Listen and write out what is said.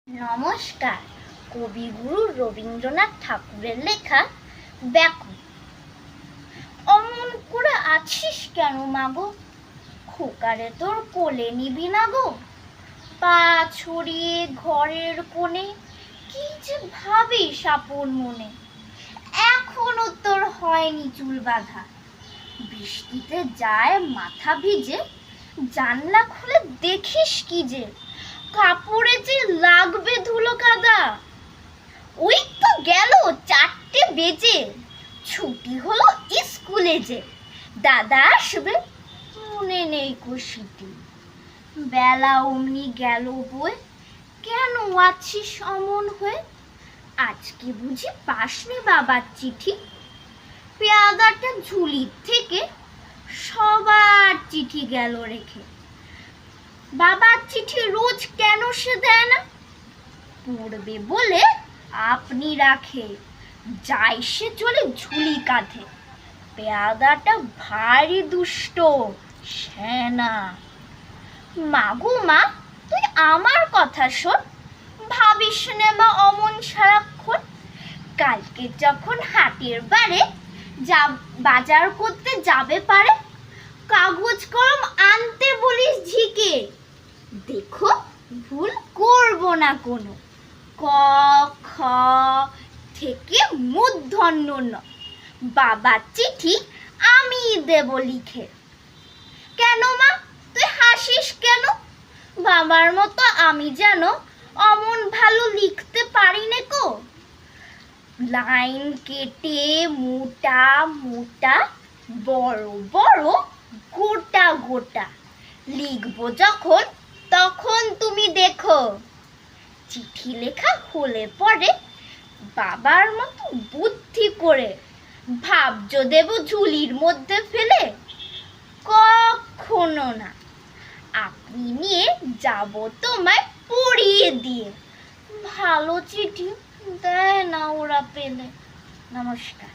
নমস্কার। কবিগুরু রবীন্দ্রনাথ ঠাকুরের লেখা ব্যাকুল। অমন করে আছিস কেন মাগো, খোকারে তোর কোলে নিবি না গো? পা ছড়িয়ে ঘরের কোণে কি যে ভাবিস আপন মনে, এখনো তোর হয়নি চুল বাঁধা। বৃষ্টিতে যায় মাথা ভিজে, জানলা খুলে দেখিস কি যে কাপড়ে যে লাগবে ধুলো কাদা। ওই তো গেল 4টে বেজে, ছুটি হলো স্কুলে যে দাদা আসবে মনে নেই কুশিটি। বেলা অমনি গেল বই, কেন আছিস অমন হয়ে? আজকে বুঝি পাসনি বাবার চিঠি? পেয়াদাটা ঝুলির থেকে সবার চিঠি গেল রেখে। বাবার চিঠি রোজ কেন সে দেয় না? পড়বে বলে আপনি রাখে, যাই সে চলে ঝুলি কাঁধে। পেয়াদাটা ভারী দুষ্ট শ্যানা। মাগো মা, তুই আমার কথা শোন, ভাবিস নে মা অমন সারাক্ষণ। কালকে যখন হাটের বারে বাজার করতে যাবে পারে, কাগজ কলম আনতে বলিস ঝিকে। দেখো ভুল করব না কোনো, ক খ থেকে মূর্ধন্য ন, বাবার চিঠি আমি দেব লিখে। কেন মা তুই হাসিস কেন? বাবার মতো আমি যেন অমন ভালো লিখতে পারি নে কো। লাইন কেটে মোটা মোটা বড় বড় গোটা গোটা লিখবো যখন, তখন তুমি দেখো। চিঠি লেখা হলে পরে বাবার মতো বুদ্ধি করে ভাবজ দেব ঝুলির মধ্যে ফেলে? কখনো না। আপনি নিয়ে যাব তোমায় পড়িয়ে দিয়ে, ভালো চিঠি দেয় না ওরা পেলে। নমস্কার।